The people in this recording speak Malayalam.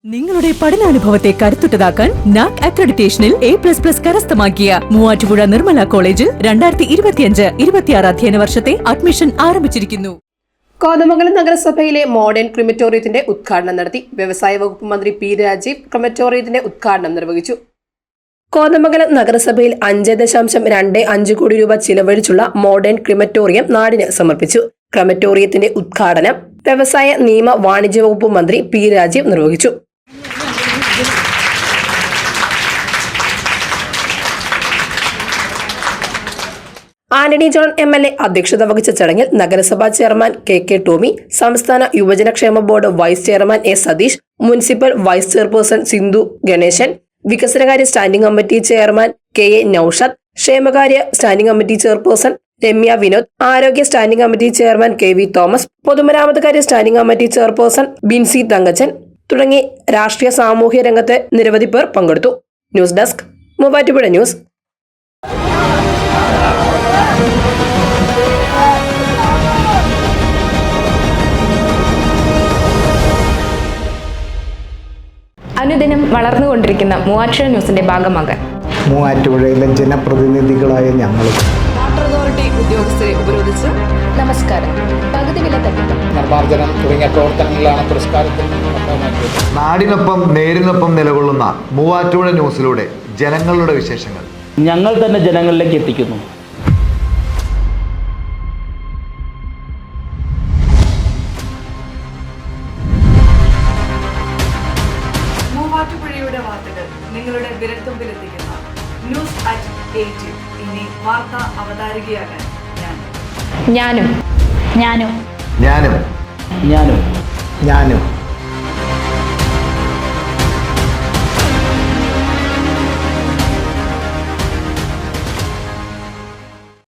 നിങ്ങളുടെ പഠനാനുഭവത്തെ കരുത്തുറ്റതാക്കാൻ നാക് അക്രഡിറ്റേഷനിൽ A++ കരസ്ഥമാക്കിയ മൂവാറ്റുപുഴ നിർമ്മല കോളേജിൽ 2025-26 അധ്യയന വർഷത്തെ അഡ്മിഷൻ ആരംഭിച്ചിരിക്കുന്നു. കോതമംഗലം നഗരസഭയിലെ മോഡേൺ ക്രിമറ്റോറിയത്തിന്റെ ഉദ്ഘാടനം നടത്തി. വ്യവസായ വകുപ്പ് മന്ത്രി പി രാജീവ് ക്രിമറ്റോറിയത്തിന്റെ ഉദ്ഘാടനം നിർവഹിച്ചു. കോതമംഗലം നഗരസഭയിൽ 5.25 കോടി രൂപ ചിലവഴിച്ചുള്ള മോഡേൺ ക്രിമറ്റോറിയം നാടിന് സമർപ്പിച്ചു. ക്രിമറ്റോറിയത്തിന്റെ ഉദ്ഘാടനം വ്യവസായ നിയമ വാണിജ്യ വകുപ്പ് മന്ത്രി പി രാജീവ് നിർവഹിച്ചു. ആന്റണി ജോൺ MLA അധ്യക്ഷത വഹിച്ച ചടങ്ങിൽ നഗരസഭാ ചെയർമാൻ കെ ടോമി, സംസ്ഥാന യുവജനക്ഷേമ board vice chairman A Satheesh, municipal vice chairperson Sindhu Ganesan, വികസനകാര്യ standing committee chairman K Noushad, ക്ഷേമകാര്യ standing committee chairperson Ramya Vinod, ആരോഗ്യ standing committee chairman KV Thomas, പൊതുമരാമത്ത് standing committee chairperson Binsy Thankachan തുടങ്ങി രാഷ്ട്രീയ സാമൂഹ്യ രംഗത്തെ നിരവധി പേർ പങ്കെടുത്തു. News desk, Muvattupuzha news. അനുദിനം വളർന്നുകൊണ്ടിരിക്കുന്ന മൂവാറ്റുപുഴ ന്യൂസിന്റെ ഭാഗമാകാൻ മൂവാറ്റുപുഴയിലെ ജനപ്രതിനിധികളായ ഞങ്ങൾ വാട്ടർ അതോറിറ്റി ഉദ്യോഗസ്ഥരെ ഉപരോധിച്ച് നമസ്കാരം പകുതി വില തട്ടിപ്പ് നിർമ്മാർജ്ജനം തുടങ്ങിയ പ്രവർത്തനങ്ങളിലാണ് പുരസ്കാരത്തിന് നാടിനൊപ്പം നേരിനൊപ്പം നിലകൊള്ളുന്ന മൂവാറ്റുപുഴ ന്യൂസിലൂടെ ജനങ്ങളുടെ വിശേഷങ്ങൾ ഞങ്ങൾ തന്നെ ജനങ്ങളിലേക്ക് എത്തിക്കുന്നു. മൂവാറ്റുപുഴയുടെ വാർത്തകൾ നിങ്ങളുടെ വിരൽത്തുമ്പിലെത്തിക്കുന്ന News@18. ഇനി വാർത്താ അവതാരികയാകാൻ ഞാനും ഞാനും ഞാനും ഞാനും